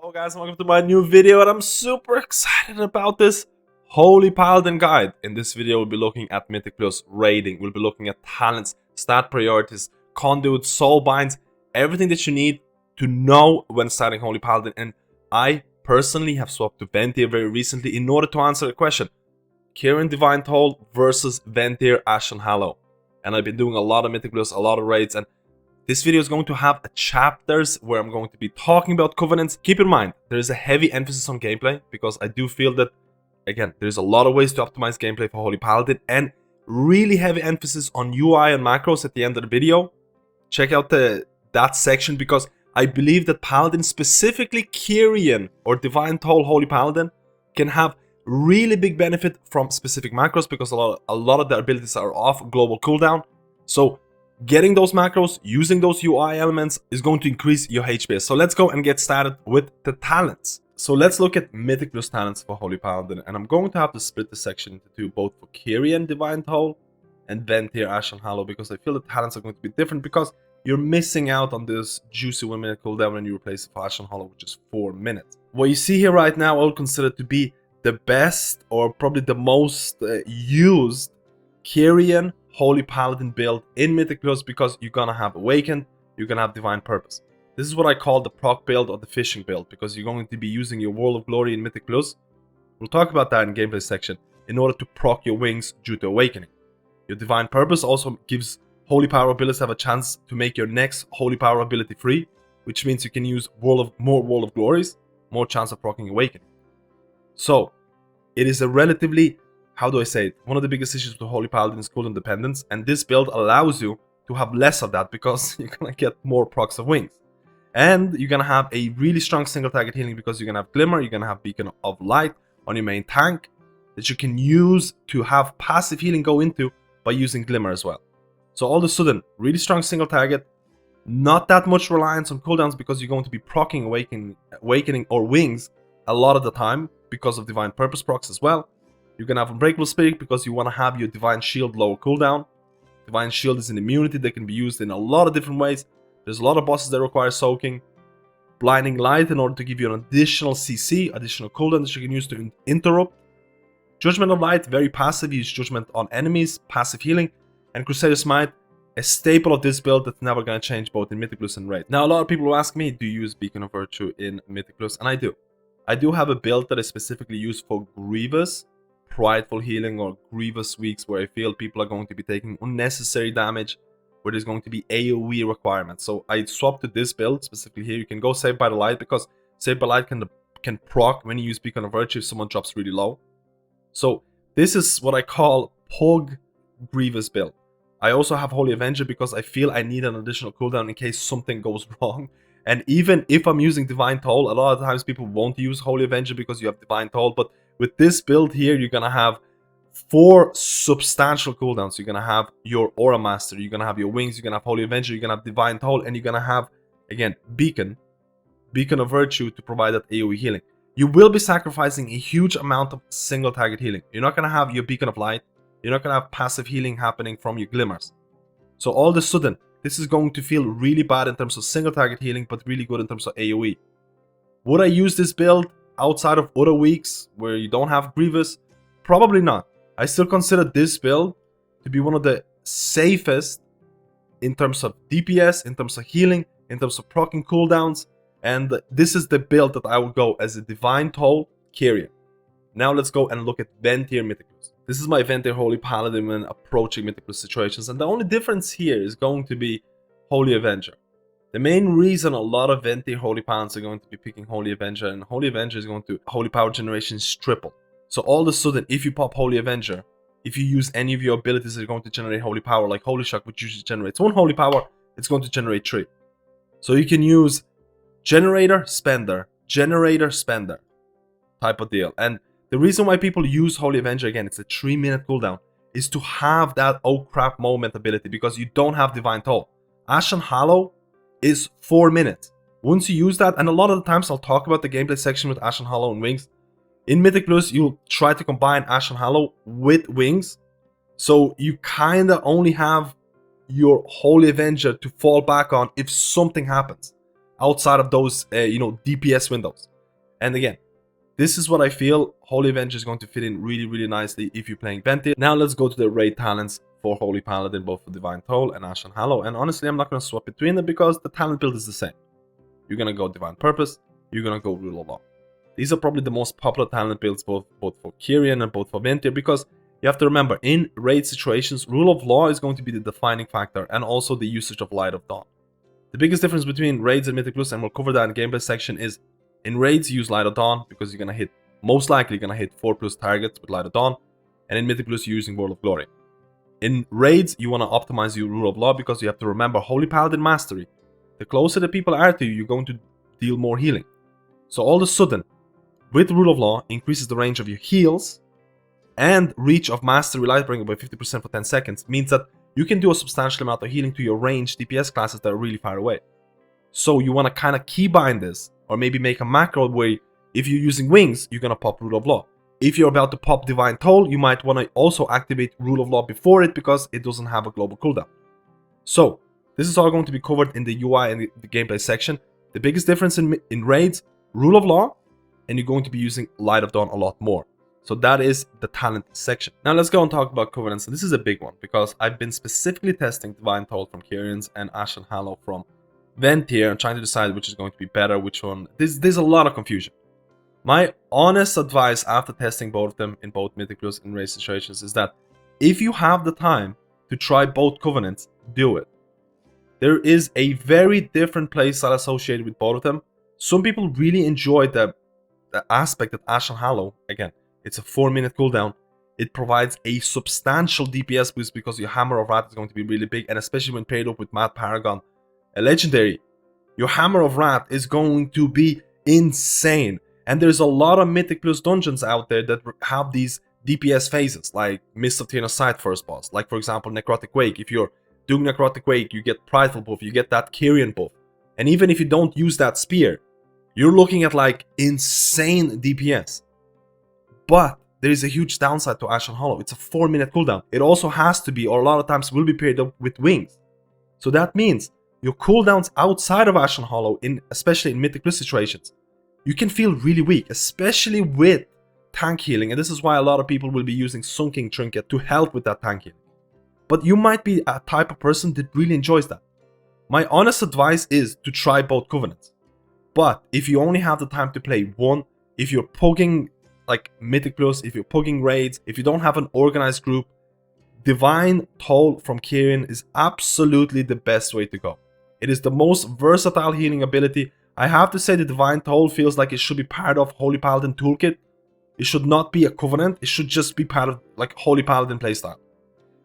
Hello guys, welcome to my new video, and I'm super excited about this Holy Paladin guide. In this video we'll be looking at Mythic Plus raiding, we'll be looking at talents, stat priorities, conduits, soulbinds, everything that you need to know when starting Holy Paladin. And I personally have swapped to Venthyr very recently in order to answer the question, Kyrian Divine Toll versus Venthyr Ashen Hallow. And I've been doing a lot of Mythic Plus, a lot of raids, and this video is going to have chapters where I'm going to be talking about covenants. Keep in mind, there is a heavy emphasis on gameplay because I do feel that, again, there's a lot of ways to optimize gameplay for Holy Paladin and really heavy emphasis on UI and macros at the end of the video. Check out that section because I believe that Paladin, specifically Kyrian or Divine Toll Holy Paladin, can have really big benefit from specific macros because a lot of their abilities are off global cooldown. So getting those macros, using those UI elements is going to increase your HP. So let's go and get started with the talents. So let's look at Mythic Plus talents for Holy Paladin. And I'm going to have to split the section into two, both for Kyrian Divine Toll and Venthyr Ashen Hallow, because I feel the talents are going to be different because you're missing out on this juicy 1 minute cooldown when you replace it for Ashen Hallow, which is 4 minutes. What you see here right now, I would consider to be the best or probably the most used Kyrian Holy Paladin build in Mythic Plus, because you're gonna have Awakened, you're gonna have Divine Purpose. This is what I call the proc build or the fishing build, because you're going to be using your World of Glory in Mythic Plus. We'll talk about that in gameplay section, in order to proc your wings due to Awakening. Your Divine Purpose also gives Holy Power abilities have a chance to make your next Holy Power ability free, which means you can use more World of Glories, more chance of proccing Awakening. So, it is a relatively, how do I say it? One of the biggest issues with Holy Paladin is cooldown dependence, and this build allows you to have less of that because you're gonna get more procs of wings. And you're gonna have a really strong single target healing because you're gonna have Glimmer, you're gonna have Beacon of Light on your main tank that you can use to have passive healing go into by using Glimmer as well. So all of a sudden, really strong single target, not that much reliance on cooldowns because you're going to be proccing Awakening or Wings a lot of the time because of Divine Purpose procs as well. You're gonna have Unbreakable Spirit because you want to have your Divine Shield lower cooldown. Divine Shield is an immunity that can be used in a lot of different ways. There's a lot of bosses that require soaking. Blinding Light in order to give you an additional CC, additional cooldown that you can use to interrupt. Judgment of Light, very passive, use Judgment on enemies, passive healing. And Crusader Smite, a staple of this build that's never gonna change both in Mythic Plus and Raid. Now a lot of people will ask me, do you use Beacon of Virtue in Mythic Plus? And I do. I do have a build that is specifically used for Grievous, Prideful Healing, or Grievous weeks where I feel people are going to be taking unnecessary damage, where there's going to be AoE requirements. So I swapped to this build specifically here. You can go Saved by the Light because Saved by Light can proc when you use Beacon of Virtue if someone drops really low. So this is what I call Pug Grievous build. I also have Holy Avenger because I feel I need an additional cooldown in case something goes wrong. And even if I'm using Divine Toll, a lot of times people won't use Holy Avenger because you have Divine Toll, but with this build here, you're going to have 4 substantial cooldowns. You're going to have your Aura Master, you're going to have your Wings, you're going to have Holy Avenger, you're going to have Divine Toll, and you're going to have, again, Beacon of Virtue to provide that AoE healing. You will be sacrificing a huge amount of single target healing. You're not going to have your Beacon of Light. You're not going to have passive healing happening from your Glimmers. So all of a sudden, this is going to feel really bad in terms of single target healing, but really good in terms of AoE. Would I use this build outside of other weeks where you don't have Grievous? Probably not. I still consider this build to be one of the safest in terms of DPS, in terms of healing, in terms of proccing cooldowns, and this is the build that I would go as a Divine Toll Kyrian. Now let's go and look at Venthyr Mythic Plus. This is my Venthyr Holy Paladin when approaching Mythic Plus situations, and the only difference here is going to be Holy Avenger. The main reason a lot of Venthyr Holy Paladins are going to be picking Holy Avenger, and Holy Avenger is going to Holy Power generation is triple. So all of a sudden, if you pop Holy Avenger, if you use any of your abilities that are going to generate Holy Power, like Holy Shock, which usually generates 1 Holy Power, it's going to generate 3. So you can use Generator, Spender type of deal. And the reason why people use Holy Avenger, again, it's a 3 minute cooldown, is to have that oh crap moment ability because you don't have Divine Toll. Ashen Hallow is 4 minutes. Once you use that, and a lot of the times I'll talk about the gameplay section with Ashen Hallow and Wings. In Mythic Plus, you'll try to combine Ashen Hallow with Wings. So you kind of only have your Holy Avenger to fall back on if something happens outside of those, DPS windows. And again, this is what I feel Holy Avenger is going to fit in really nicely if you're playing Venthyr. Now let's go to the raid talents for Holy Paladin, both for Divine Toll and Ashen Hallow. And honestly, I'm not going to swap between them because the talent build is the same. You're going to go Divine Purpose, you're going to go Rule of Law. These are probably the most popular talent builds both for Kyrian and both for Venthyr, because you have to remember, in raid situations, Rule of Law is going to be the defining factor, and also the usage of Light of Dawn. The biggest difference between raids and Mythic Plus, and we'll cover that in the gameplay section, is in raids you use Light of Dawn because you're going to hit, most likely you're going to hit 4+ targets with Light of Dawn, and in Mythic Plus you're using World of Glory. In raids you want to optimize your Rule of Law because you have to remember Holy Paladin Mastery. The closer the people are to you, you're going to deal more healing. So all of a sudden, with Rule of Law, increases the range of your heals, and reach of Mastery Lightbringer by 50% for 10 seconds, means that you can do a substantial amount of healing to your ranged DPS classes that are really far away. So you want to kind of keybind this, or maybe make a macro where if you're using wings, you're going to pop Rule of Law. If you're about to pop Divine Toll, you might want to also activate Rule of Law before it because it doesn't have a global cooldown. So this is all going to be covered in the UI and the gameplay section. The biggest difference in raids, Rule of Law, and you're going to be using Light of Dawn a lot more. So that is the talent section. Now let's go and talk about Covenants. And this is a big one because I've been specifically testing Divine Toll from Kyrians and Ashen Hallow from Venthyr and trying to decide which is going to be better, which one. There's a lot of confusion. My honest advice after testing both of them in both Mythic Plus and raid situations is that if you have the time to try both Covenants, do it. There is a very different playstyle associated with both of them. Some people really enjoy the aspect that Ashen Hallow, again, it's a 4-minute cooldown. It provides a substantial DPS boost because your Hammer of Wrath is going to be really big, and especially when paired up with Mad Paragon, a legendary, your Hammer of Wrath is going to be insane. And there's a lot of Mythic Plus dungeons out there that have these DPS phases, like Mist of Tierna's Sight first boss, like for example Necrotic Wake. If you're doing Necrotic Wake, you get Prideful buff, you get that Kyrian buff. And even if you don't use that spear, you're looking at like insane DPS. But there is a huge downside to Ashen Hallow. It's a 4-minute cooldown. It also has to be, or a lot of times will be paired up with wings. So that means your cooldowns outside of Ashen Hallow, especially in Mythic Plus situations, you can feel really weak, especially with tank healing. And this is why a lot of people will be using Sunking Trinket to help with that tank healing. But you might be a type of person that really enjoys that. My honest advice is to try both Covenants. But if you only have the time to play one, if you're poking like Mythic Plus, if you're poking raids, if you don't have an organized group, Divine Toll from Kyrian is absolutely the best way to go. It is the most versatile healing ability. I have to say the Divine Toll feels like it should be part of Holy Paladin toolkit. It should not be a Covenant, it should just be part of like Holy Paladin playstyle.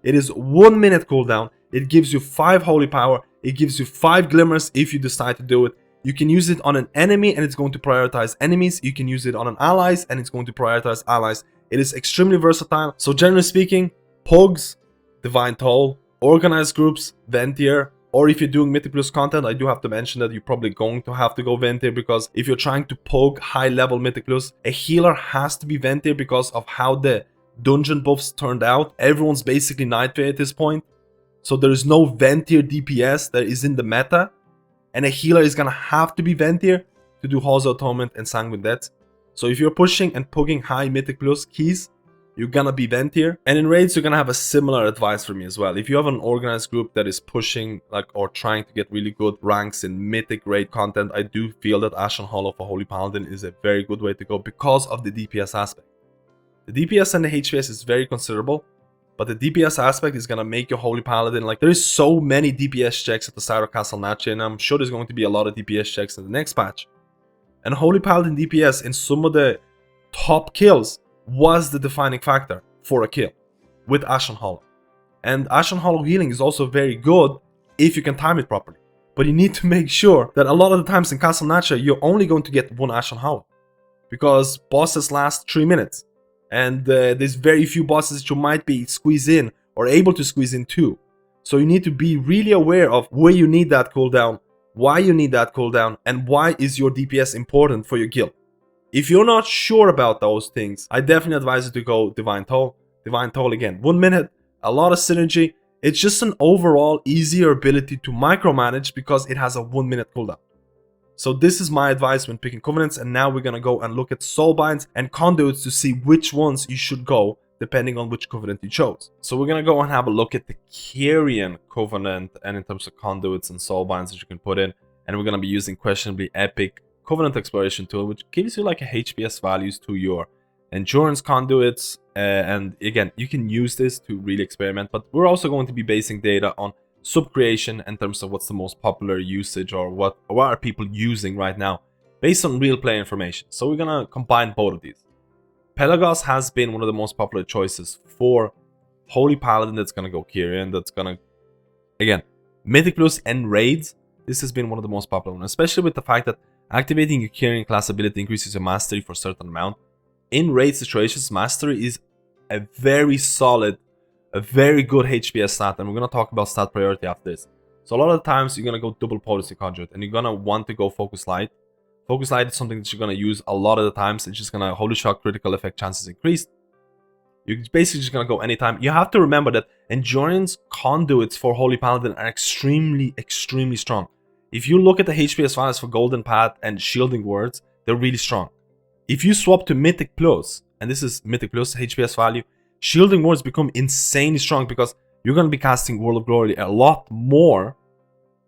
It is 1 minute cooldown, it gives you 5 holy power, it gives you 5 glimmers if you decide to do it. You can use it on an enemy and it's going to prioritize enemies. You can use it on an allies and it's going to prioritize allies. It is extremely versatile. So generally speaking, Pugs, Divine Toll, organized groups, Venthyr, or if you're doing Mythic Plus content, I do have to mention that you're probably going to have to go Venthyr because if you're trying to poke high level Mythic Plus, a healer has to be Venthyr because of how the dungeon buffs turned out. Everyone's basically Nightfare at this point. So there is no Venthyr DPS that is in the meta. And a healer is gonna have to be Venthyr to do Halls of Atonement and Sanguine Death. So if you're pushing and poking high Mythic Plus keys, you're gonna be Venthyr. And in raids, you're gonna have a similar advice for me as well. If you have an organized group that is pushing like or trying to get really good ranks in Mythic raid content, I do feel that Ashen Hallow for Holy Paladin is a very good way to go because of the DPS aspect. The DPS and the HPS is very considerable. But the DPS aspect is gonna make your Holy Paladin, like there is so many DPS checks at the start of Castle Natche, and I'm sure there's going to be a lot of DPS checks in the next patch. And Holy Paladin DPS in some of the top kills was the defining factor for a kill with Ashen Hallow. And Ashen Hallow healing is also very good if you can time it properly. But you need to make sure that a lot of the times in Castle Natche, you're only going to get one Ashen Hallow. Because bosses last 3 minutes. And there's very few bosses that you might be squeezed in or able to squeeze in too. So you need to be really aware of where you need that cooldown, why you need that cooldown, and why is your DPS important for your guild. If you're not sure about those things, I definitely advise you to go Divine Toll. Divine Toll again, 1 minute, a lot of synergy. It's just an overall easier ability to micromanage because it has a 1 minute cooldown. So this is my advice when picking covenants, and now we're gonna go and look at soulbinds and conduits to see which ones you should go depending on which covenant you chose. So we're gonna go and have a look at the Kyrian covenant and in terms of conduits and soulbinds that you can put in, and we're gonna be using questionably epic covenant exploration tool, which gives you like a HPS values to your endurance conduits, and again, you can use this to really experiment, but we're also going to be basing data on sub creation in terms of what's the most popular usage or what are people using right now based on real player information. So we're gonna combine both of these. Pelagos has been one of the most popular choices for Holy Paladin. That's gonna go Kyrian. That's gonna, again, Mythic Plus and Raids. This has been one of the most popular ones, especially with the fact that activating your Kyrian class ability increases your mastery for a certain amount. In raid situations, mastery is a very solid, a very good HPS stat, and we're going to talk about stat priority after this. So a lot of the times you're going to go double potency conduit, and you're going to want to go focus light. Focus light is something that you're going to use a lot of the times. It's just going to holy shock critical effect chances increased. You're basically just going to go anytime. You have to remember that endurance conduits for Holy Paladin are extremely strong. If you look at the HPS values for Golden Path and Shielding Words, they're really strong. If you swap to Mythic Plus, and this is Mythic Plus HPS value, Shielding Words become insanely strong because you're going to be casting World of Glory a lot more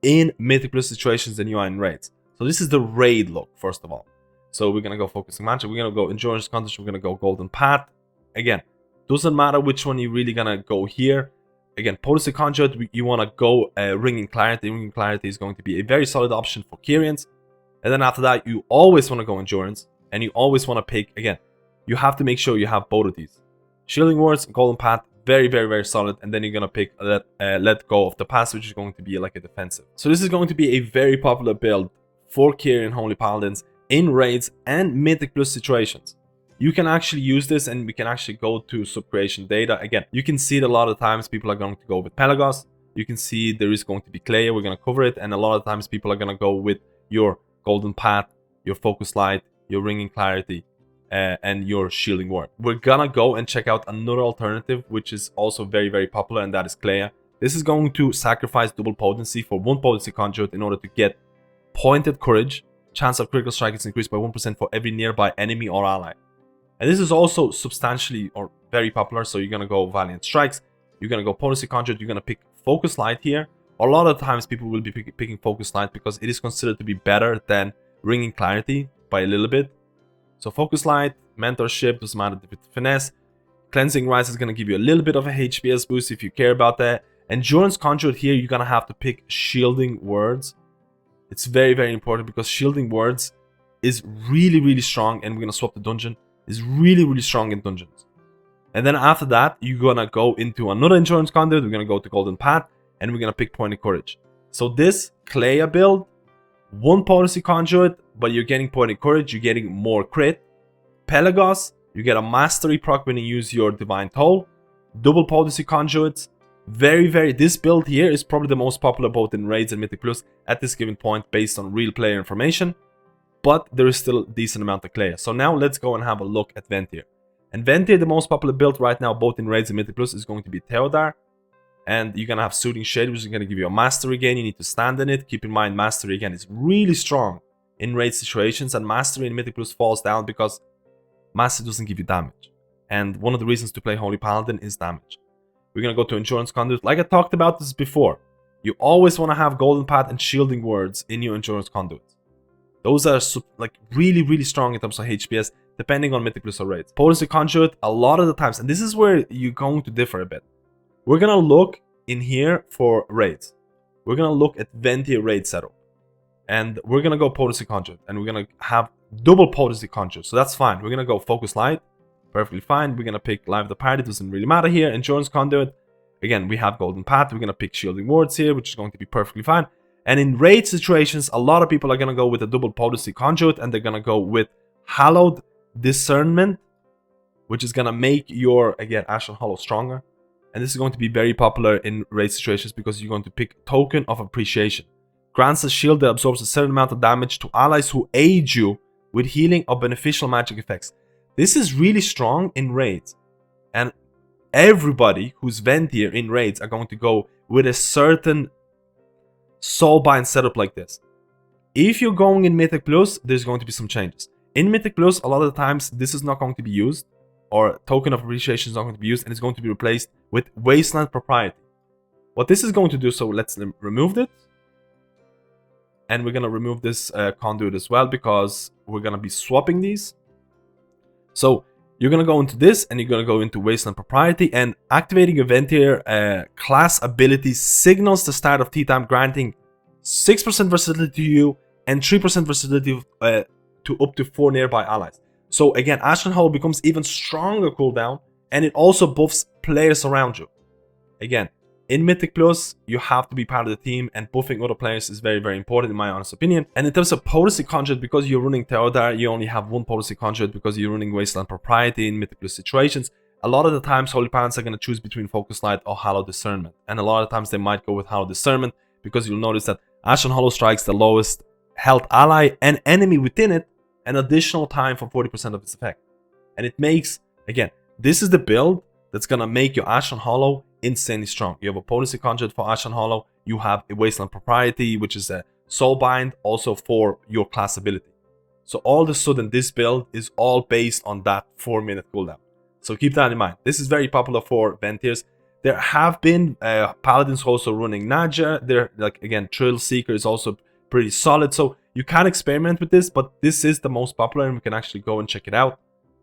in Mythic Plus situations than you are in raids. So this is the raid look, first of all. So we're going to go Focusing Magic, we're going to go Endurance Conduits, we're going to go Golden Path. Again, doesn't matter which one you're really going to go here. Again, Potency Conduit, you want to go Ringing Clarity. Ringing Clarity is going to be a very solid option for Kyrians. And then after that, you always want to go Endurance. And you always want to pick, again, you have to make sure you have both of these. Shielding Words, Golden Path, very solid. And then you're going to pick Let Go of the Past, which is going to be like a defensive. So this is going to be a very popular build for Kyrian Holy Paladins in raids and Mythic Plus situations. You can actually use this, and we can actually go to sub-creation data. Again, you can see that a lot of times people are going to go with Pelagos. You can see there is going to be Clay, we're going to cover it. And a lot of times people are going to go with your Golden Path, your Focus Light, your Ringing Clarity, and your Shielding Word. We're gonna go and check out another alternative, which is also very popular, and that is Clea. This is going to sacrifice double potency for one potency conduit in order to get pointed courage. Chance of critical strike is increased by 1% for every nearby enemy or ally. And this is also substantially or very popular, so you're gonna go Valiant Strikes, you're gonna go potency conduit, you're gonna pick Focus Light here. A lot of times people will be picking Focus Light because it is considered to be better than Ringing Clarity by a little bit. So Focus Light, Mentorship, doesn't matter if it's Finesse. Cleansing Rise is going to give you a little bit of a HPS boost if you care about that. Endurance Conduit here, you're going to have to pick Shielding Words. It's very important because Shielding Words is really strong, and we're going to swap the dungeon. Is really strong in dungeons. And then after that, you're going to go into another Endurance Conduit. We're going to go to Golden Path, and we're going to pick Pointed Courage. So this Clea build, one potency conduit, but you're getting pointed courage, you're getting more crit. Pelagos, you get a mastery proc when you use your divine toll. Double potency conduits, this build here is probably the most popular both in raids and Mythic Plus at this given point based on real player information, but there is still a decent amount of Clea. So now let's go and have a look at Venthyr. And Venthyr, the most popular build right now both in raids and Mythic Plus, is going to be Theodar. And you're going to have Soothing Shade, which is going to give you a mastery gain. You need to stand in it. Keep in mind, mastery again is really strong in raid situations. And mastery in Mythic Plus falls down because mastery doesn't give you damage. And one of the reasons to play Holy Paladin is damage. We're going to go to Endurance Conduit. Like I talked about this before, you always want to have Golden Path and Shielding Words in your Endurance Conduits. Those are like really strong in terms of HPS, depending on Mythic Plus or raids. Potency Conduit, a lot of the times, and this is where you're going to differ a bit. We're going to look in here for raids. We're going to look at Venthyr raid setup. And we're going to go Potency Conduit. And we're going to have double Potency Conduit. So that's fine. We're going to go Focus Light. Perfectly fine. We're going to pick Live the Party. Doesn't really matter here. Endurance Conduit. Again, we have Golden Path. We're going to pick Shielding Words here, which is going to be perfectly fine. And in raid situations, a lot of people are going to go with a double Potency Conduit. And they're going to go with Hallowed Discernment, which is going to make your, again, Ashen Hollow stronger. And this is going to be very popular in raid situations because you're going to pick Token of Appreciation. Grants a shield that absorbs a certain amount of damage to allies who aid you with healing or beneficial magic effects. This is really strong in raids. And everybody who's Venthyr in raids are going to go with a certain Soulbind setup like this. If you're going in Mythic Plus, there's going to be some changes. In Mythic Plus, a lot of the times, this is not going to be used, or Token of Appreciation is not going to be used, and it's going to be replaced with Wasteland Propriety. What this is going to do, so let's remove it. And we're going to remove this conduit as well, because we're going to be swapping these. So you're going to go into this, and you're going to go into Wasteland Propriety, and activating a Venthyr class ability signals the start of tea time, granting 6% versatility to you, and 3% versatility to up to 4 nearby allies. So again, Ashen Hollow becomes even stronger cooldown, and it also buffs players around you. Again, in Mythic Plus, you have to be part of the team, and buffing other players is very, very important in my honest opinion. And in terms of Potency Conduit, because you're running Theodar, you only have one Potency Conduit because you're running Wasteland Propriety in Mythic Plus situations. A lot of the times, Holy Paladins are going to choose between Focus Light or Hallowed Discernment. And a lot of times, they might go with Hallowed Discernment, because you'll notice that Ashen Hollow strikes the lowest health ally and enemy within it an additional time for 40% of its effect. And it makes, again, this is the build that's going to make your Ashen Hollow insanely strong. You have a Potency Conduit for Ashen Hollow, you have a Wasteland Propriety, which is a Soulbind, also for your class ability. So all of a sudden, this build is all based on that 4-minute cooldown. So keep that in mind. This is very popular for Venthyrs. There have been Paladins also running Nadja. They're like, again, Thrill Seeker is also pretty solid. So you can experiment with this, but this is the most popular, and we can actually go and check it out.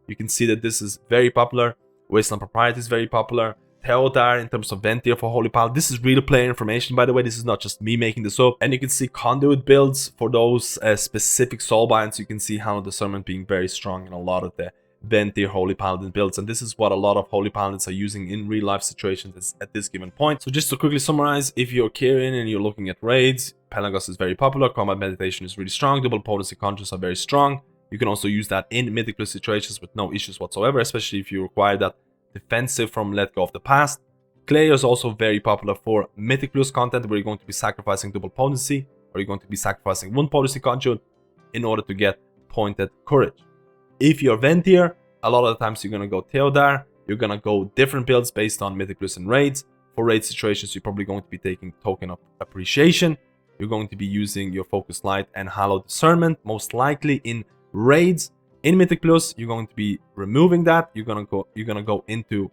You can see that this is very popular. Wasteland Propriety is very popular. Theodar in terms of Venthyr for Holy Paladin. This is real player information, by the way. This is not just me making this up. And you can see conduit builds for those specific soulbinds. You can see Hallowed Discernment being very strong in a lot of the Venthyr Holy Paladin builds, and this is what a lot of Holy Paladins are using in real life situations at this given point. So just to quickly summarize, if you're Kyrian and you're looking at raids, Pelagos is very popular, Combat Meditation is really strong, Double Potency Conduits are very strong. You can also use that in Mythic Plus situations with no issues whatsoever, especially if you require that defensive from Let Go of the Past. Clay is also very popular for Mythic Plus content, where you're going to be sacrificing double potency, or you're going to be sacrificing one potency conduit in order to get pointed courage. If you're Venthyr, a lot of the times you're going to go Theodar, you're going to go different builds based on Mythic Plus and raids. For raid situations, you're probably going to be taking Token of Appreciation. You're going to be using your Focus Light and Hallowed Discernment, most likely in raids. In Mythic Plus, you're going to be removing that. You're gonna go into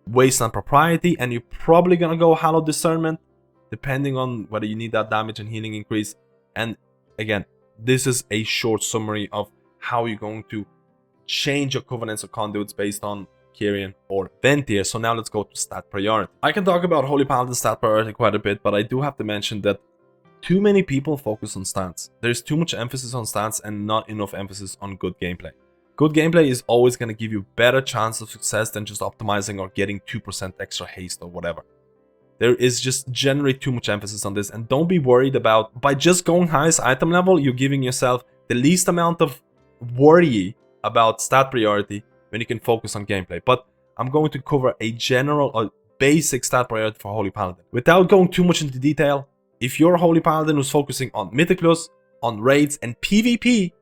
Wasteland Propriety, and you're probably gonna go Hallowed Discernment, depending on whether you need that damage and healing increase. And again, this is a short summary of how you're going to change your covenants or conduits based on Kyrian or Venthyr. So now let's go to stat priority. I can talk about Holy Paladin stat priority quite a bit, but I do have to mention that too many people focus on stats. There's too much emphasis on stats and not enough emphasis on good gameplay. Good gameplay is always going to give you better chance of success than just optimizing or getting 2% extra haste or whatever. There is just generally too much emphasis on this, and don't be worried about, by just going highest item level, you're giving yourself the least amount of worry about stat priority when you can focus on gameplay. But I'm going to cover a general or basic stat priority for Holy Paladin. Without going too much into detail, if you're a Holy Paladin who's focusing on Mythic Plus, on raids and PvP,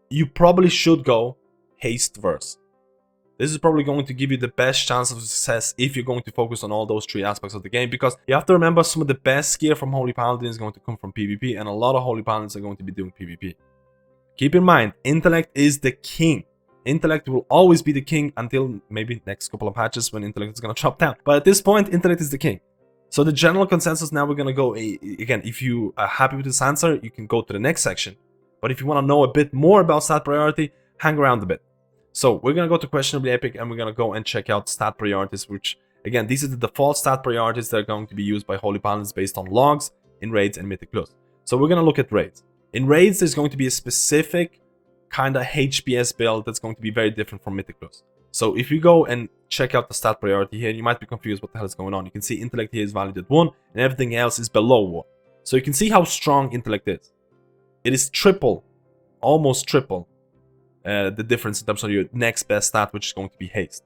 you probably should go Haste Verse. This is probably going to give you the best chance of success if you're going to focus on all those 3 aspects of the game, because you have to remember some of the best gear from Holy Paladin is going to come from PvP, and a lot of Holy Paladins are going to be doing PvP. Keep in mind, intellect is the king. Intellect will always be the king until maybe next couple of patches when intellect is going to drop down. But at this point, intellect is the king. So the general consensus, now we're going to go, again, if you are happy with this answer, you can go to the next section. But if you want to know a bit more about stat priority, hang around a bit. So we're going to go to Questionably Epic, and we're going to go and check out stat priorities, which, again, these are the default stat priorities that are going to be used by Holy Paladins based on logs in raids and Mythic Plus. So we're going to look at raids. In raids, there's going to be a specific kind of HPS build that's going to be very different from Mythic Plus. So if you go and check out the stat priority here, you might be confused what the hell is going on. You can see intellect here is valued at 1, and everything else is below 1. So you can see how strong intellect is. It is triple, almost triple, the difference in terms of your next best stat, which is going to be haste.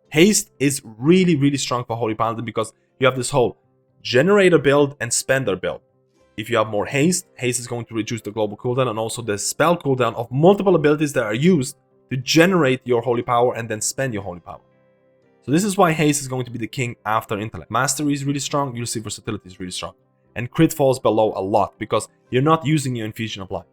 Haste is really, really strong for Holy Paladin because you have this whole generator build and spender build. If you have more haste, haste is going to reduce the global cooldown and also the spell cooldown of multiple abilities that are used to generate your holy power and then spend your holy power. So this is why haste is going to be the king after intellect. Mastery is really strong, you'll see versatility is really strong. And crit falls below a lot because you're not using your Infusion of Light.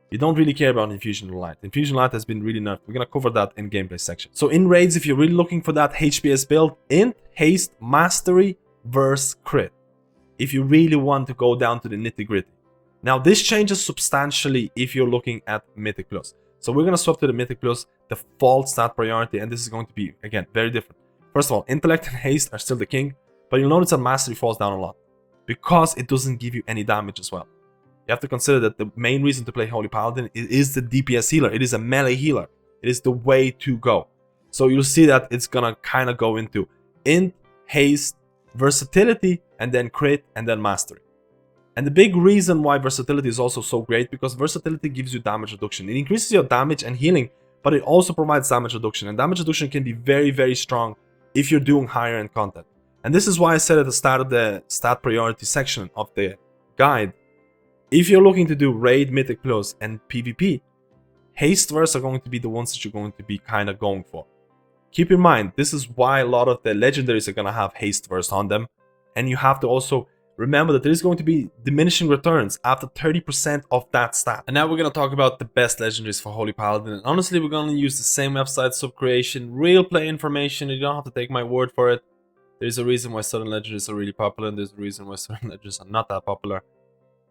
You don't really care about Infusion of Light. Infusion of Light has been really nerfed. We're gonna cover that in gameplay section. So in raids, if you're really looking for that HPS build, Int, Haste, Mastery versus Crit. If you really want to go down to the nitty gritty. Now this changes substantially if you're looking at Mythic Plus. So we're gonna swap to the Mythic Plus default stat priority, and this is going to be, again, very different. First of all, Intellect and Haste are still the king, but you'll notice that Mastery falls down a lot because it doesn't give you any damage as well. You have to consider that the main reason to play Holy Paladin is the DPS healer. It is a melee healer. It is the way to go. So you'll see that it's gonna kind of go into Int, Haste, Versatility, and then Crit, and then Mastery. And the big reason why Versatility is also so great, because Versatility gives you damage reduction. It increases your damage and healing, but it also provides damage reduction. And damage reduction can be very, very strong if you're doing higher end content. And this is why I said at the start of the stat priority section of the guide, if you're looking to do Raid, Mythic Plus, and PvP, Haste Verse are going to be the ones that you're going to be kind of going for. Keep in mind, this is why a lot of the Legendaries are going to have Haste Verse on them. And you have to also remember that there is going to be diminishing returns after 30% of that stat. And now we're going to talk about the best Legendaries for Holy Paladin. And honestly, we're going to use the same website, Subcreation, real play information. You don't have to take my word for it. There's a reason why certain Legendaries are really popular, and there's a reason why certain Legendaries are not that popular.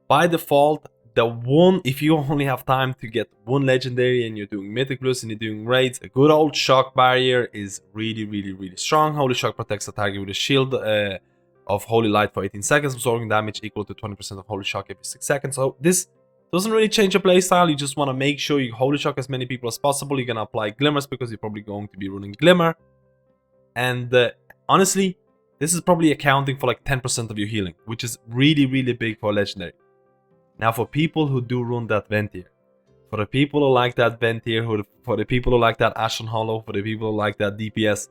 By default, if you only have time to get one Legendary and you're doing Mythic Plus and you're doing raids, a good old Shock Barrier is really, really, really strong. Holy Shock protects the target with a shield of Holy Light for 18 seconds, absorbing damage equal to 20% of Holy Shock every 6 seconds. So this doesn't really change your playstyle. You just want to make sure you Holy Shock as many people as possible. You're going to apply Glimmers because you're probably going to be running Glimmer. And honestly, this is probably accounting for like 10% of your healing, which is really, really big for a Legendary. Now for people who do run that Venthyr, for the people who like that Venthyr, for the people who like that Ashen Hollow, for the people who like that DPS,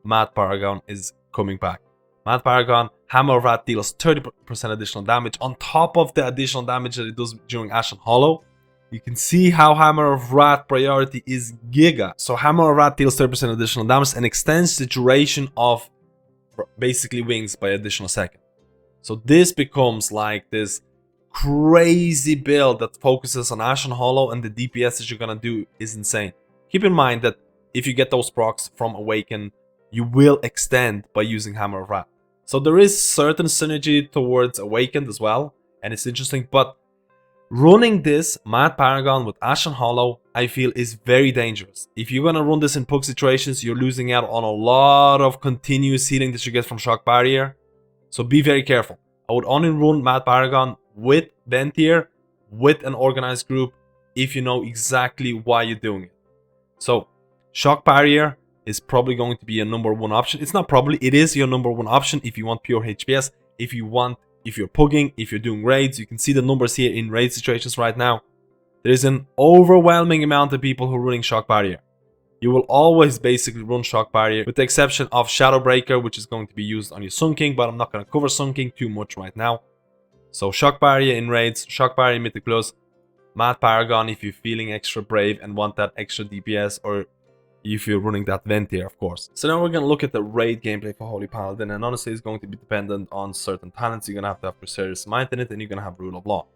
Mad Paragon is coming back. Mad Paragon, Hammer of Wrath deals 30% additional damage on top of the additional damage that it does during Ashen Hollow. You can see how Hammer of Wrath priority is giga. So Hammer of Wrath deals 30% additional damage and extends the duration of basically wings by additional second. So this becomes like this crazy build that focuses on Ashen Hollow, and the DPS that you're gonna do is insane. Keep in mind that if you get those procs from Awaken, you will extend by using Hammer of Wrath. So there is certain synergy towards Awakened as well, and it's interesting, but running this Mad Paragon with Ashen Hollow, I feel is very dangerous. If you're gonna run this in puck situations, you're losing out on a lot of continuous healing that you get from Shock Barrier, so be very careful. I would only run Mad Paragon with Venthyr, with an organized group, if you know exactly why you're doing it. So, Shock Barrier is probably going to be your number one option. It's not probably, it is your number one option if you want pure HPS. If you're pugging, if you're doing raids, you can see the numbers here in raid situations right now. There is an overwhelming amount of people who are running Shock Barrier. You will always basically run Shock Barrier, with the exception of Shadowbreaker, which is going to be used on your Sun King, but I'm not going to cover Sun King too much right now. So Shock Barrier in raids, Shock Barrier in Mythic Plus, Mad Paragon if you're feeling extra brave and want that extra DPS, or if you're running that Venthyr, of course. So now we're going to look at the raid gameplay for Holy Paladin, and honestly it's going to be dependent on certain talents. You're going to have Crusader Smite in it, and you're going to have Rule of Law.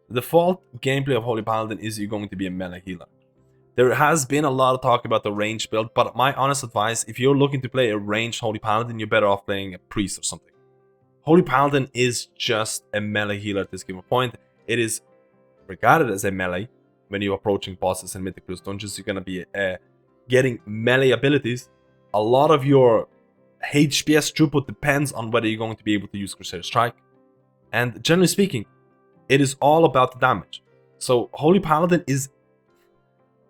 The default gameplay of Holy Paladin is you're going to be a melee healer. There has been a lot of talk about the range build, but my honest advice, if you're looking to play a ranged Holy Paladin, you're better off playing a priest or something. Holy Paladin is just a melee healer at this given point. It is regarded as a melee when you're approaching bosses in Mythic Plus dungeons. You're going to be getting melee abilities. A lot of your HPS throughput depends on whether you're going to be able to use Crusader Strike. And generally speaking, it is all about the damage. So Holy Paladin is...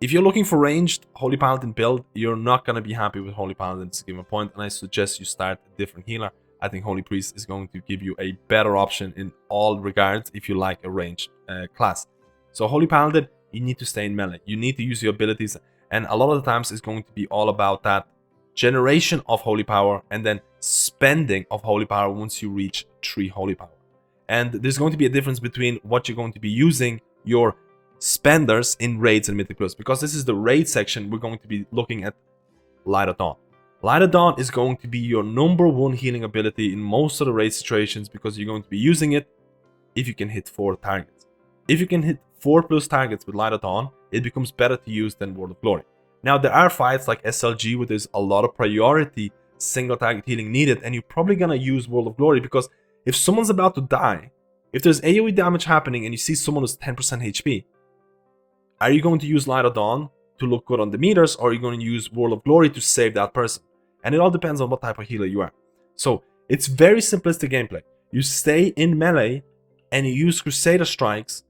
If you're looking for ranged Holy Paladin build, you're not going to be happy with Holy Paladin at this given point, and I suggest you start a different healer. I think Holy Priest is going to give you a better option in all regards if you like a ranged class. So Holy Paladin, you need to stay in melee. You need to use your abilities, and a lot of the times it's going to be all about that generation of Holy Power and then spending of Holy Power once you reach 3 Holy Power. And there's going to be a difference between what you're going to be using your spenders in raids and Mythic Plus, because this is the raid section. We're going to be looking at Light of Dawn. Light of Dawn is going to be your number one healing ability in most of the raid situations, because you're going to be using it if you can hit 4 targets. If you can hit 4+ targets with Light of Dawn, it becomes better to use than World of Glory. Now, there are fights like SLG where there's a lot of priority single target healing needed, and you're probably gonna use World of Glory, because if someone's about to die, if there's AoE damage happening and you see someone who's 10% HP, are you going to use Light of Dawn to look good on the meters, or are you going to use World of Glory to save that person? And it all depends on what type of healer you are. So it's very simplistic gameplay. You stay in melee and you use Crusader Strikes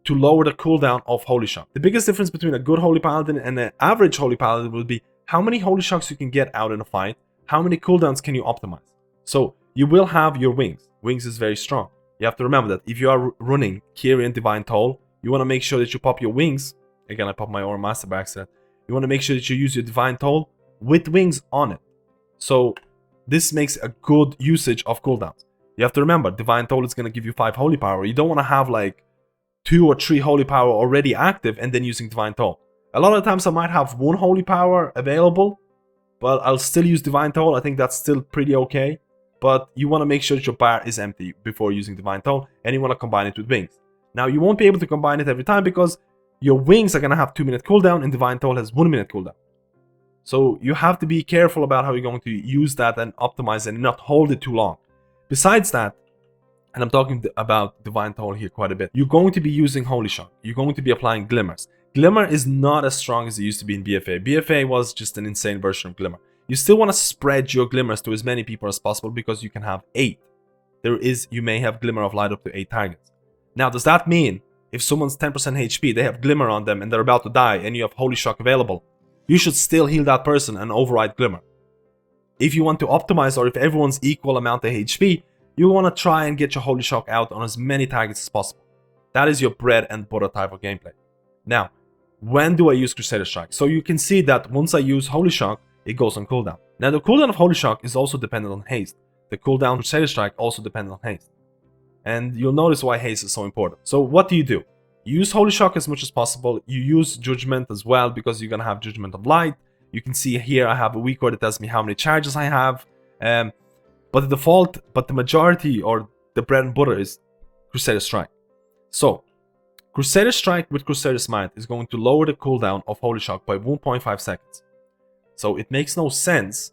to lower the cooldown of Holy Shock. The biggest difference between a good Holy Paladin and an average Holy Paladin will be how many Holy Shocks you can get out in a fight, how many cooldowns can you optimize. So you will have your wings. Wings is very strong. You have to remember that if you are running Kyrian Divine Toll, you want to make sure that you pop your wings. Again, I popped my Aura Master by accident. You want to make sure that you use your Divine Toll with wings on it. So this makes a good usage of cooldowns. You have to remember, Divine Toll is going to give you 5 Holy Power. You don't want to have like 2 or 3 Holy Power already active and then using Divine Toll. A lot of times I might have 1 Holy Power available, but I'll still use Divine Toll. I think that's still pretty okay. But you want to make sure that your bar is empty before using Divine Toll, and you want to combine it with wings. Now, you won't be able to combine it every time because your wings are going to have 2-minute cooldown and Divine Toll has 1-minute cooldown. So you have to be careful about how you're going to use that and optimize it and not hold it too long. Besides that, and I'm talking about Divine Toll here quite a bit, you're going to be using Holy Shock. You're going to be applying Glimmers. Glimmer is not as strong as it used to be in BFA. BFA was just an insane version of Glimmer. You still want to spread your Glimmers to as many people as possible because you can have 8. You may have Glimmer of Light up to 8 targets. Now, does that mean if someone's 10% HP, they have Glimmer on them and they're about to die and you have Holy Shock available, you should still heal that person and override Glimmer. If you want to optimize, or if everyone's equal amount of HP, you want to try and get your Holy Shock out on as many targets as possible. That is your bread and butter type of gameplay. Now, when do I use Crusader Strike? So you can see that once I use Holy Shock, it goes on cooldown. Now, the cooldown of Holy Shock is also dependent on haste. The cooldown of Crusader Strike also depends on haste. And you'll notice why haste is so important. So what do? You use Holy Shock as much as possible. You use Judgment as well because you're going to have Judgment of Light. You can see here I have a weak word that tells me how many charges I have. But the majority or the bread and butter is Crusader Strike. So, Crusader Strike with Crusader Smite is going to lower the cooldown of Holy Shock by 1.5 seconds. So it makes no sense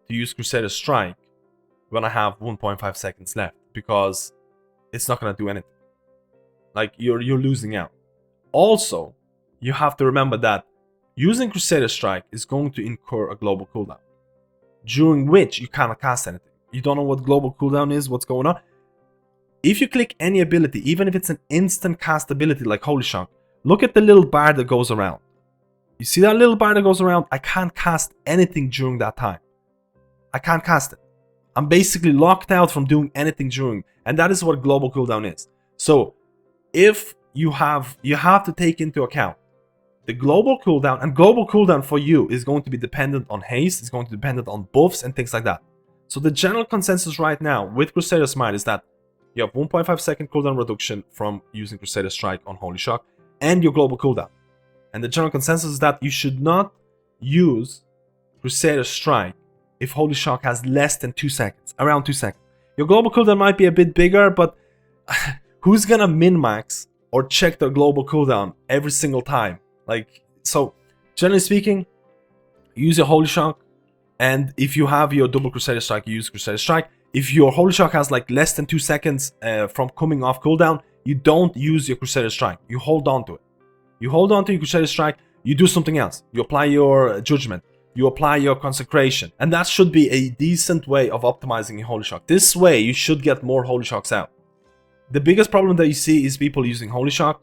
to use Crusader Strike when I have 1.5 seconds left, because it's not going to do anything. Like, you're losing out. Also, you have to remember that using Crusader Strike is going to incur a global cooldown, during which you cannot cast anything. You don't know what global cooldown is, what's going on. If you click any ability, even if it's an instant cast ability like Holy Shock, look at the little bar that goes around. You see that little bar that goes around? I can't cast anything during that time. I can't cast it. I'm basically locked out from doing anything during, and that is what global cooldown is. So if you have to take into account the global cooldown, and global cooldown for you is going to be dependent on haste, it's going to be dependent on buffs and things like that. So the general consensus right now with Crusader Smite is that you have 1.5 second cooldown reduction from using Crusader Strike on Holy Shock and your global cooldown. And the general consensus is that you should not use Crusader Strike if Holy Shock has less than 2 seconds, around 2 seconds. Your global cooldown might be a bit bigger, but who's gonna min-max or check their global cooldown every single time? Like, so generally speaking, use your Holy Shock, and if you have your double Crusader Strike, you use Crusader Strike. If your Holy Shock has like less than 2 seconds from coming off cooldown, you don't use your Crusader Strike. You hold on to it. You hold on to your Crusader Strike, you do something else. You apply your Judgment, you apply your Consecration, and that should be a decent way of optimizing your Holy Shock. This way, you should get more Holy Shocks out. The biggest problem that you see is people using Holy Shock,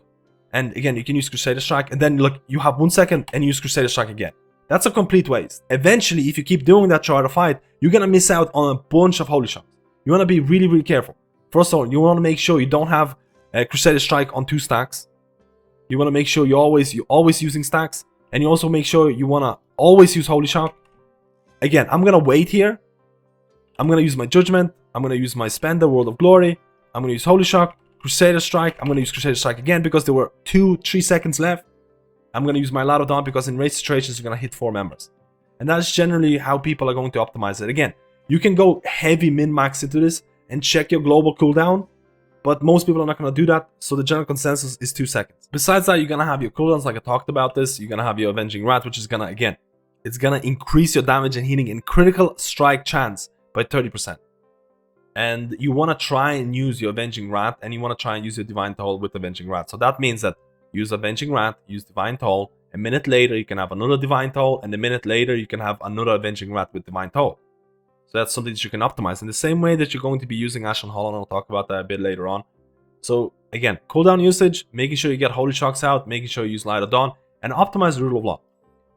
and again, you can use Crusader Strike, and then look, you have 1 second and use Crusader Strike again. That's a complete waste. Eventually, if you keep doing that throughout a fight, you're gonna miss out on a bunch of Holy Shocks. You wanna be really, really careful. First of all, you wanna make sure you don't have Crusader Strike on 2 stacks. You wanna make sure you're always using stacks, and you also make sure you wanna always use Holy Shock. Again, I'm gonna wait here. I'm gonna use my Judgment. I'm gonna use my Spender, World of Glory. I'm gonna use Holy Shock, Crusader Strike. I'm gonna use Crusader Strike again because there were 2-3 seconds left. I'm gonna use my Light of Dawn because in race situations you're gonna hit 4 members. And that's generally how people are going to optimize it. Again, you can go heavy min-max into this and check your global cooldown, but most people are not going to do that, so the general consensus is 2 seconds. Besides that, you're going to have your cooldowns, like I talked about this. You're going to have your Avenging Wrath, which is going to, again, it's going to increase your damage and healing in critical strike chance by 30%. And you want to try and use your Avenging Wrath, and you want to try and use your Divine Toll with Avenging Wrath. So that means that use Avenging Wrath, use Divine Toll, a minute later you can have another Divine Toll, and a minute later you can have another Avenging Wrath with Divine Toll. So that's something that you can optimize in the same way that you're going to be using Ashen Hall, and I'll talk about that a bit later on. So again, cooldown usage, making sure you get Holy Shocks out, making sure you use Light of Dawn, and optimize the Rule of Law.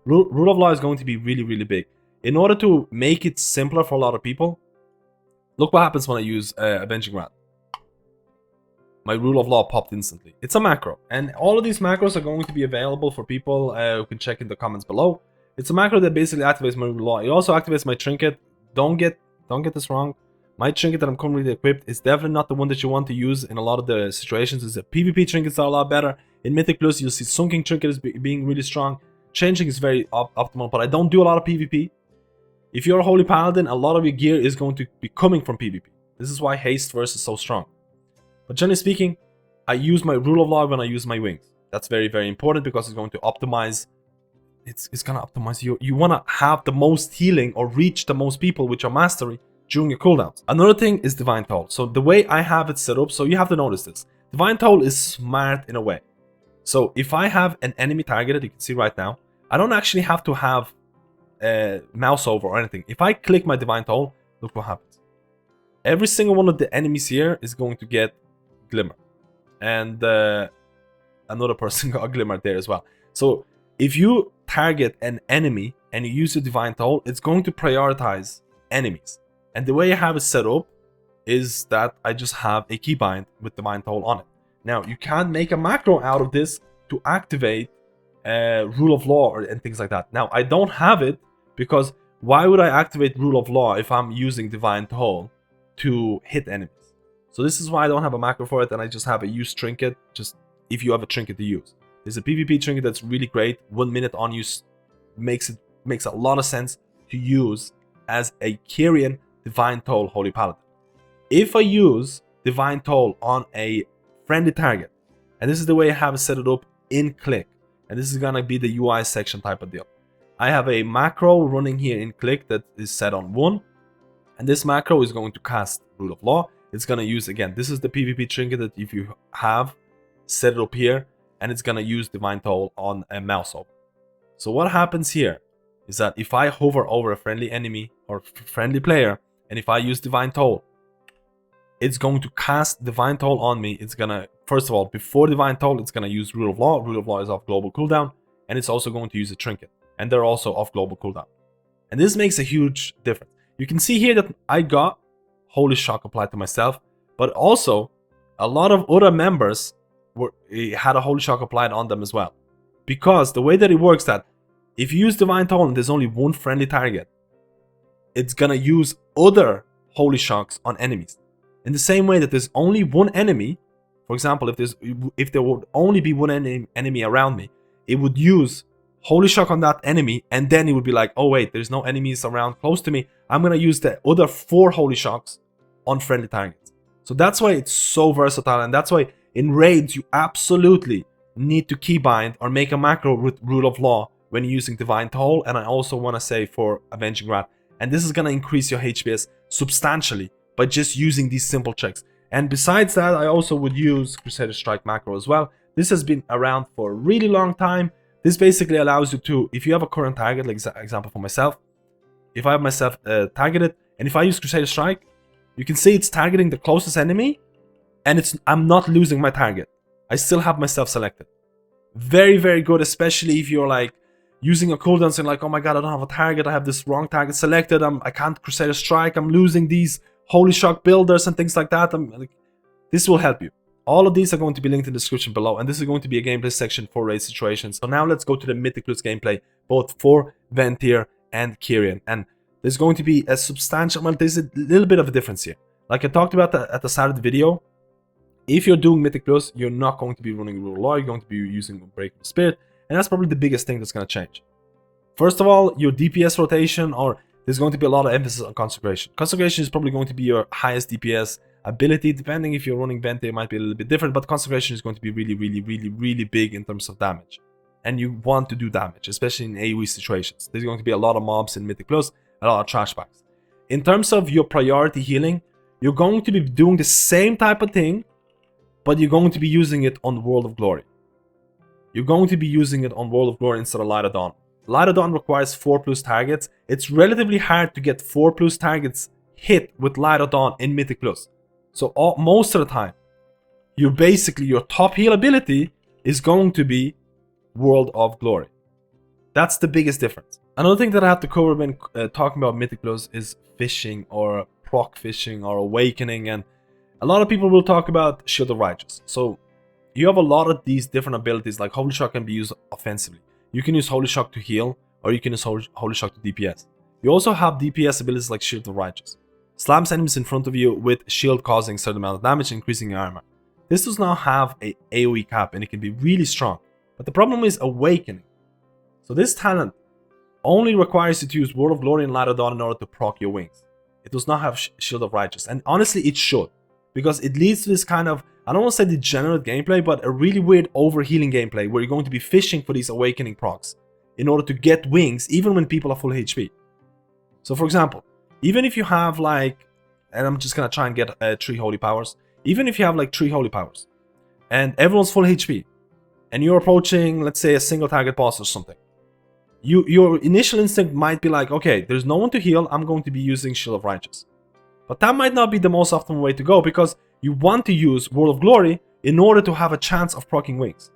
Rule of Law is going to be really, really big. In order to make it simpler for a lot of people, look what happens when I use Avenging Wrath. My Rule of Law popped instantly. It's a macro, and all of these macros are going to be available for people who can check in the comments below. It's a macro that basically activates my Rule of Law. It also activates my Trinket. Don't get this wrong. My Trinket that I'm currently equipped is definitely not the one that you want to use in a lot of the situations. It's a PvP Trinkets are a lot better. In Mythic Plus, you'll see Sunking Trinket is being really strong. Changing is very optimal, but I don't do a lot of PvP. If you're a Holy Paladin, a lot of your gear is going to be coming from PvP. This is why Haste Verse is so strong. But generally speaking, I use my Rule of Law when I use my wings. That's very, very important because it's going to optimize. It's going to optimize you. You want to have the most healing or reach the most people with your mastery during your cooldowns. Another thing is Divine Toll. So the way I have it set up, so you have to notice this. Divine Toll is smart in a way. So if I have an enemy targeted, you can see right now, I don't actually have to have mouse over or anything. If I click my Divine Toll, look what happens. Every single one of the enemies here is going to get Glimmer. And another person got a Glimmer there as well. So if you target an enemy and you use your Divine Toll, it's going to prioritize enemies. And the way I have it set up is that I just have a keybind with Divine Toll on it. Now, you can make a macro out of this to activate Rule of Law and things like that. Now, I don't have it because why would I activate Rule of Law if I'm using Divine Toll to hit enemies? So this is why I don't have a macro for it, and I just have a use Trinket, just if you have a Trinket to use. There's a PvP Trinket that's really great. 1 minute on use makes a lot of sense to use as a Kyrian Divine Toll Holy Paladin. If I use Divine Toll on a friendly target, and this is the way I have it set it up in Click, and this is gonna be the UI section type of deal. I have a macro running here in Click that is set on 1, and this macro is going to cast Rule of Law. It's gonna use, again, this is the PvP Trinket that if you have, set it up here, and it's gonna use Divine Toll on a mouse over. So what happens here is that if I hover over a friendly enemy or friendly player, and if I use Divine Toll, it's going to cast Divine Toll on me. It's gonna, first of all, before Divine Toll, it's gonna use Rule of Law. Rule of Law is off global cooldown, and it's also going to use a Trinket, and they're also off global cooldown. And this makes a huge difference. You can see here that I got Holy Shock applied to myself, but also a lot of other members had a Holy Shock applied on them as well. Because the way that it works, that if you use Divine Toll and there's only one friendly target, it's gonna use other Holy Shocks on enemies. In the same way that there's only one enemy, for example, if there would only be one enemy around me, it would use Holy Shock on that enemy, and then it would be like, oh wait, there's no enemies around close to me. I'm gonna use the other 4 Holy Shocks on friendly targets. So that's why it's so versatile, and that's why in raids you absolutely need to keybind or make a macro with Rule of Law when using Divine Toll, and I also want to say for Avenging Wrath. And this is gonna increase your HPS substantially by just using these simple checks. And besides that, I also would use Crusader Strike macro as well. This has been around for a really long time. This basically allows you to, if you have a current target, like example for myself, if I have myself targeted, and if I use Crusader Strike, you can see it's targeting the closest enemy, and I'm not losing my target. I still have myself selected. Very, very good, especially if you're like using a cooldown saying like, oh my god, I don't have a target, I have this wrong target selected, I can't Crusader Strike, I'm losing these Holy Shock builders and things like that. This will help you. All of these are going to be linked in the description below, and this is going to be a gameplay section for raid situations. So now let's go to the Mythic Plus gameplay, both for Venthyr and Kyrian. And there's going to be a substantial, well, there's a little bit of a difference here. Like I talked about at the start of the video, if you're doing Mythic Plus, you're not going to be running Rule of Law, you're going to be using Breakable Spirit, and that's probably the biggest thing that's going to change. First of all, your DPS rotation, or there's going to be a lot of emphasis on Consecration. Consecration is probably going to be your highest DPS ability. Depending if you're running Venthyr, it might be a little bit different, but Consecration is going to be really big in terms of damage. And you want to do damage, especially in AoE situations. There's going to be a lot of mobs in Mythic Plus, a lot of trash bags. In terms of your priority healing, you're going to be doing the same type of thing, but you're going to be using it on World of Glory. You're going to be using it on World of Glory instead of Light of Dawn. Light of Dawn requires 4+ targets. It's relatively hard to get 4+ targets hit with Light of Dawn in Mythic Plus. So most of the time, your top heal ability is going to be World of Glory. That's the biggest difference. Another thing that I have to cover when talking about Mythic Plus is fishing or proc fishing or awakening, and a lot of people will talk about Shield of Righteous. So you have a lot of these different abilities, like Holy Shock can be used offensively. You can use Holy Shock to heal, or you can use Holy Shock to DPS. You also have DPS abilities like Shield of Righteous. Slams enemies in front of you with shield causing certain amount of damage, increasing your armor. This does not have a AoE cap and it can be really strong. But the problem is Awakening. So this talent only requires you to use World of Glory and Light of Dawn in order to proc your wings. It does not have Shield of Righteous. And honestly, it should. Because it leads to this kind of, I don't want to say degenerate gameplay, but a really weird overhealing gameplay where you're going to be fishing for these Awakening procs in order to get wings even when people are full HP. So for example, even if you have like, and I'm just going to try and get 3 Holy Powers. Even if you have like 3 Holy Powers and everyone's full HP and you're approaching, let's say, a single target boss or something, your initial instinct might be like, okay, there's no one to heal, I'm going to be using Shield of Righteous. But that might not be the most optimal way to go, because you want to use World of Glory in order to have a chance of proccing wings.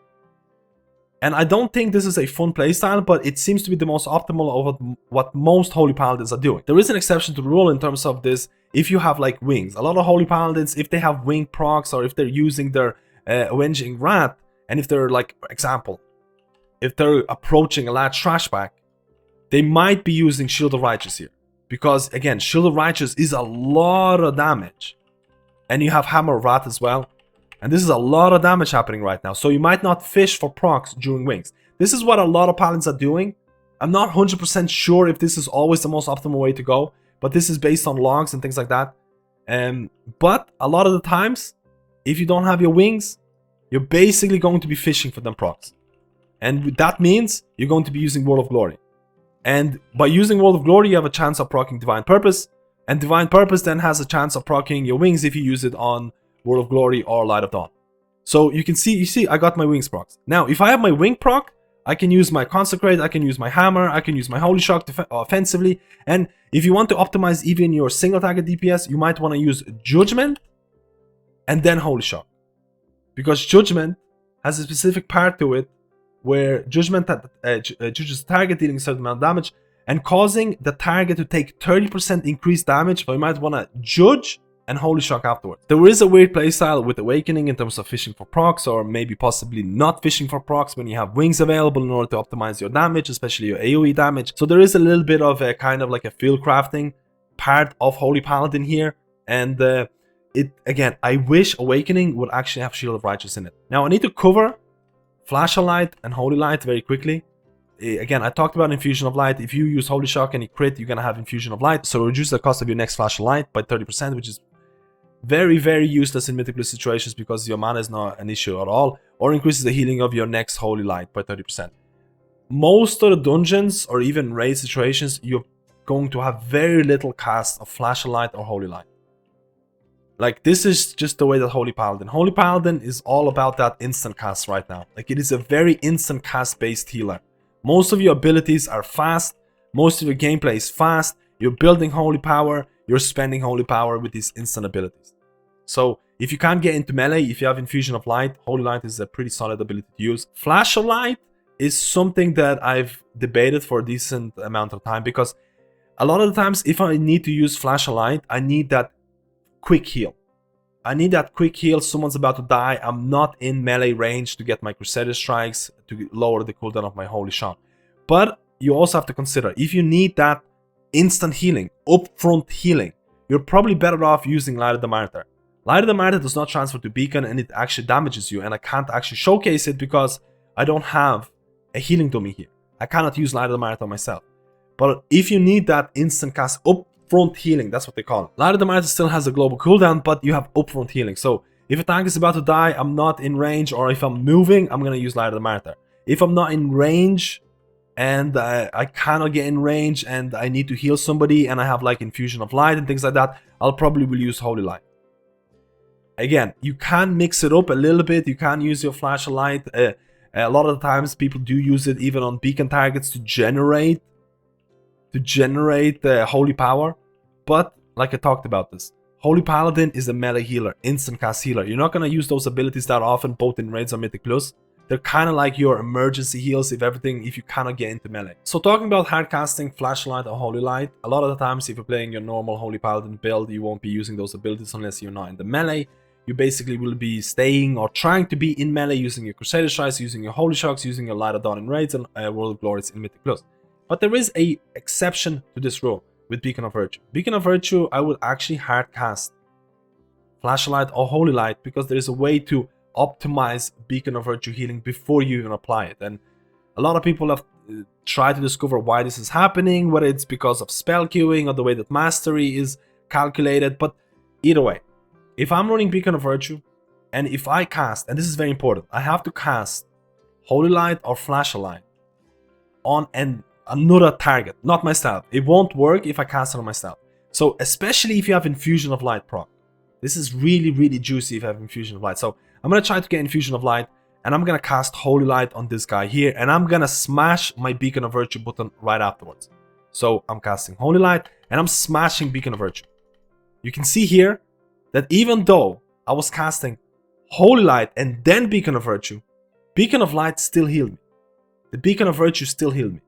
And I don't think this is a fun playstyle, but it seems to be the most optimal of what most Holy Paladins are doing. There is an exception to the rule in terms of this. If you have like wings, a lot of Holy Paladins, if they have wing procs, or if they're using their Avenging Wrath, and if they're like, for example, if they're approaching a large trash bag, they might be using Shield of Righteous here. Because again, Shield of Righteous is a lot of damage. And you have Hammer of Wrath as well. And this is a lot of damage happening right now. So you might not fish for procs during wings. This is what a lot of Paladins are doing. I'm not 100% sure if this is always the most optimal way to go. But this is based on logs and things like that. But a lot of the times, if you don't have your wings, you're basically going to be fishing for them procs. And that means you're going to be using World of Glory. And by using World of Glory, you have a chance of proccing Divine Purpose. And Divine Purpose then has a chance of proccing your wings if you use it on World of Glory or Light of Dawn. So you can see, I got my wings procs. Now, if I have my wing proc, I can use my Consecrate, I can use my Hammer, I can use my Holy Shock offensively. And if you want to optimize even your single target DPS, you might want to use Judgment and then Holy Shock. Because Judgment has a specific part to it where Judgment judges target, dealing a certain amount of damage and causing the target to take 30% increased damage. So you might want to Judge and Holy Shock afterwards. There is a weird playstyle with Awakening in terms of fishing for procs, or maybe possibly not fishing for procs when you have wings available in order to optimize your damage, especially your AoE damage. So there is a little bit of a kind of like a field crafting part of Holy Paladin here. And again, I wish Awakening would actually have Shield of Righteous in it. Now I need to cover Flash of Light and Holy Light very quickly. Again, I talked about Infusion of Light. If you use Holy Shock and you crit, you're going to have Infusion of Light. So reduce the cost of your next Flash of Light by 30%, which is very, very useless in Mythic Plus situations because your mana is not an issue at all. Or increases the healing of your next Holy Light by 30%. Most of the dungeons or even raid situations, you're going to have very little cast of Flash of Light or Holy Light. Like, this is just the way that Holy Paladin is all about that instant cast right now. Like, it is a very instant cast based healer. Most of your abilities are fast. Most of your gameplay is fast. You're building Holy Power. You're spending Holy Power with these instant abilities. So, if you can't get into melee, if you have Infusion of Light, Holy Light is a pretty solid ability to use. Flash of Light is something that I've debated for a decent amount of time, because a lot of the times, if I need to use Flash of Light, I need that quick heal. I need that quick heal. Someone's about to die. I'm not in melee range to get my Crusader strikes to lower the cooldown of my Holy Shock. But you also have to consider, if you need that instant healing, upfront healing, you're probably better off using Light of the Martyr. Light of the Martyr does not transfer to Beacon and it actually damages you, and I can't actually showcase it because I don't have a healing dummy here. I cannot use Light of the Martyr myself. But if you need that instant cast, upfront healing. That's what they call it. Light of the Martyr still has a global cooldown, but you have upfront healing. So if a tank is about to die, I'm not in range, or if I'm moving, I'm gonna use Light of the Martyr. If I'm not in range and I cannot get in range and I need to heal somebody and I have like Infusion of Light and things like that, I'll probably will use Holy Light. Again, you can mix it up a little bit. You can use your Flash of Light. A lot of the times people do use it even on beacon targets to generate the holy power. But like I talked about this, Holy Paladin is a melee healer, instant cast healer. You're not going to use those abilities that often, both in raids or Mythic Plus. They're kind of like your emergency heals if you cannot get into melee. So talking about hard casting, Flashlight or Holy Light, a lot of the times if you're playing your normal Holy Paladin build, you won't be using those abilities unless you're not in the melee. You basically will be staying or trying to be in melee using your Crusader Strikes, using your Holy Shocks, using your Light of Dawn in raids and World of Glories in Mythic Plus. But there is a exception to this rule with Beacon of Virtue. Beacon of Virtue, I would actually hard cast Flashlight or Holy Light because there is a way to optimize Beacon of Virtue healing before you even apply it. And a lot of people have tried to discover why this is happening, whether it's because of spell queuing or the way that mastery is calculated. But either way, if I'm running Beacon of Virtue and if I cast, and this is very important, I have to cast Holy Light or Flashlight on another target, not myself. It won't work if I cast it on myself. So especially if you have Infusion of Light proc. This is really, really juicy if you have Infusion of Light. So I'm going to try to get Infusion of Light and I'm going to cast Holy Light on this guy here and I'm going to smash my Beacon of Virtue button right afterwards. So I'm casting Holy Light and I'm smashing Beacon of Virtue. You can see here that even though I was casting Holy Light and then Beacon of Virtue, Beacon of Light still healed me. The Beacon of Virtue still healed me.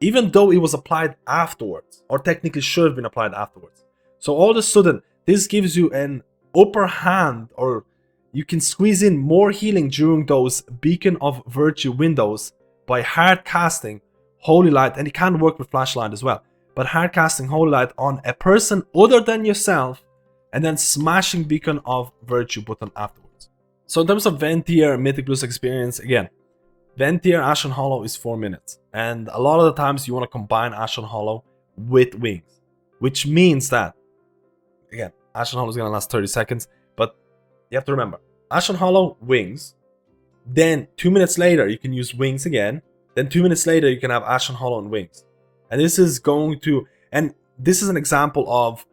Even though it was applied afterwards, or technically should have been applied afterwards. So all of a sudden, this gives you an upper hand, or you can squeeze in more healing during those Beacon of Virtue windows by hard casting Holy Light, and it can work with Flashlight as well. But hard casting Holy Light on a person other than yourself, and then smashing Beacon of Virtue button afterwards. So in terms of Venthyr Mythic Plus experience, again, Venthyr Ashen Hollow is 4 minutes. And a lot of the times you want to combine Ashen Hollow with Wings. Which means that, again, Ashen Hollow is going to last 30 seconds. But you have to remember, Ashen Hollow, Wings. Then 2 minutes later you can use Wings again. Then 2 minutes later you can have Ashen Hollow and Wings. And this is going to, and this is an example of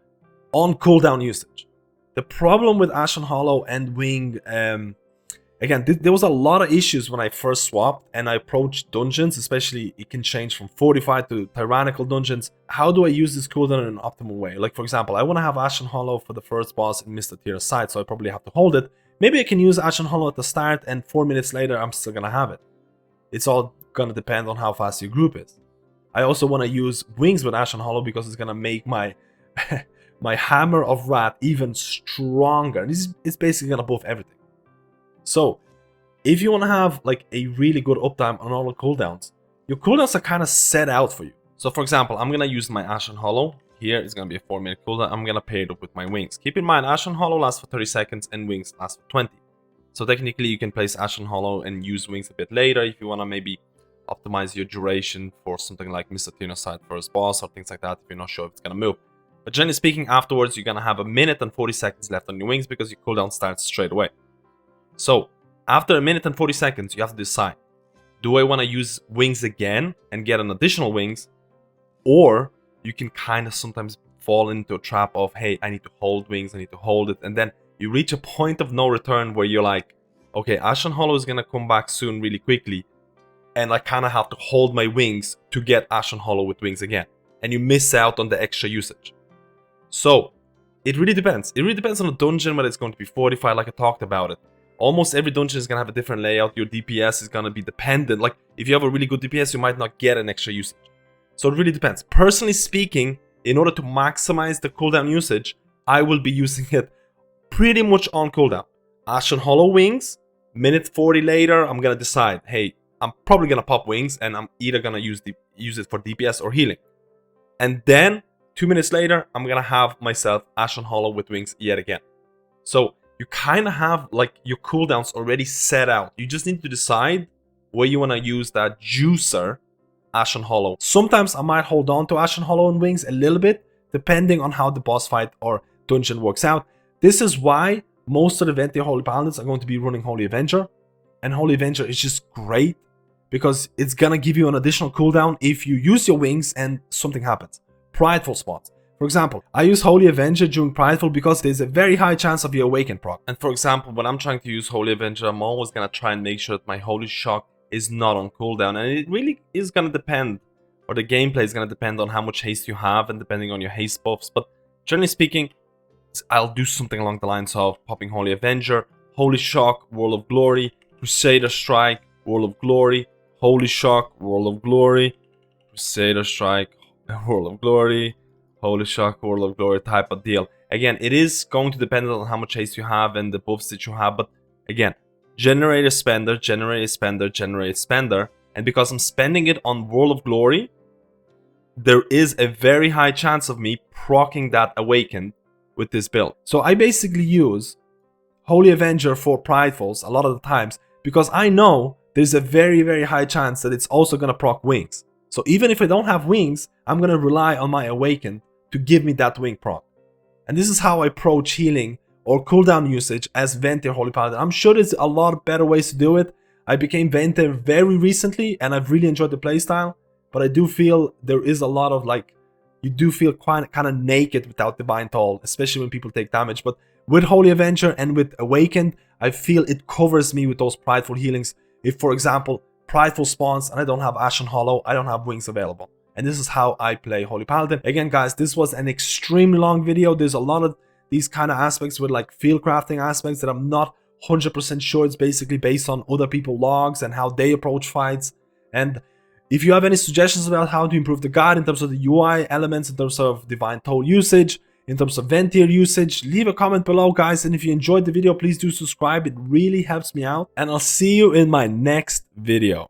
on cooldown usage. The problem with Ashen Hollow and Wing, again, there was a lot of issues when I first swapped and I approached dungeons, especially it can change from fortified to tyrannical dungeons. How do I use this cooldown in an optimal way? Like for example, I want to have Ashen Hollow for the first boss in Mr. Tyr's side, so I probably have to hold it. Maybe I can use Ashen Hollow at the start and 4 minutes later I'm still gonna have it. It's all gonna depend on how fast your group is. I also want to use Wings with Ashen Hollow because it's gonna make my my Hammer of Wrath even stronger. It's basically gonna buff everything. So, if you want to have like a really good uptime on all the cooldowns, your cooldowns are kind of set out for you. So for example, I'm going to use my Ashen Hollow. Here it's going to be a 4 minute cooldown. I'm going to pair it up with my Wings. Keep in mind, Ashen Hollow lasts for 30 seconds and Wings last for 20. So technically you can place Ashen Hollow and use Wings a bit later if you want to maybe optimize your duration for something like Mr. Tino's side first boss or things like that if you're not sure if it's going to move. But generally speaking, afterwards you're going to have 1 minute and 40 seconds left on your Wings because your cooldown starts straight away. So, after 1 minute and 40 seconds, you have to decide. Do I want to use Wings again and get an additional Wings? Or you can kind of sometimes fall into a trap of, hey, I need to hold Wings, I need to hold it. And then you reach a point of no return where you're like, okay, Ashen Hollow is going to come back soon really quickly. And I kind of have to hold my Wings to get Ashen Hollow with Wings again. And you miss out on the extra usage. So, it really depends. It really depends on the dungeon, whether it's going to be fortified like I talked about it. Almost every dungeon is going to have a different layout. Your DPS is going to be dependent. Like, if you have a really good DPS, you might not get an extra usage. So it really depends. Personally speaking, in order to maximize the cooldown usage, I will be using it pretty much on cooldown. Ashen Hollow Wings, minute 40 later, I'm going to decide, hey, I'm probably going to pop Wings, and I'm either going to use it for DPS or healing. And then, 2 minutes later, I'm going to have myself Ashen Hollow with Wings yet again. So, you kind of have like your cooldowns already set out. You just need to decide where you want to use that juicer Ashen Hollow. Sometimes I might hold on to Ashen Hollow and Wings a little bit, depending on how the boss fight or dungeon works out. This is why most of the Venthyr Holy Paladins are going to be running Holy Avenger. And Holy Avenger is just great because it's gonna give you an additional cooldown if you use your wings and something happens. Prideful spots. For example, I use Holy Avenger during Prideful because there's a very high chance of your Awaken proc. And for example, when I'm trying to use Holy Avenger, I'm always gonna try and make sure that my Holy Shock is not on cooldown. And it really is gonna depend, or the gameplay is gonna depend on how much haste you have and depending on your haste buffs. But generally speaking, I'll do something along the lines of popping Holy Avenger, Holy Shock, Whirl of Glory, Crusader Strike, Whirl of Glory, Holy Shock, Whirl of Glory, Crusader Strike, Whirl of Glory, Holy Shock, Whirl of Glory type of deal. Again, it is going to depend on how much haste you have and the buffs that you have, but again, generate a spender, generate a spender, generate a spender, and because I'm spending it on Whirl of Glory, there is a very high chance of me proccing that Awakened with this build. So I basically use Holy Avenger for Pridefuls a lot of the times because I know there's a very, very high chance that it's also going to proc wings. So even if I don't have wings, I'm going to rely on my Awakened to give me that wing proc. And this is how I approach healing or cooldown usage as Venthyr Holy Paladin. I'm sure there's a lot of better ways to do it. I became Venthyr very recently and I've really enjoyed the playstyle. But I do feel there is a lot of like, you do feel kind of naked without Divine Toll, especially when people take damage. But with Holy Avenger and with Awakened, I feel it covers me with those prideful healings. If, for example, prideful spawns and I don't have Ashen Hollow, I don't have wings available. And this is how I play Holy Paladin. Again, guys, this was an extremely long video. There's a lot of these kind of aspects with like field crafting aspects that I'm not 100% sure. It's basically based on other people's logs and how they approach fights. And if you have any suggestions about how to improve the guide in terms of the UI elements, in terms of Divine Toll usage, in terms of Venthyr usage, leave a comment below, guys. And if you enjoyed the video, please do subscribe. It really helps me out. And I'll see you in my next video.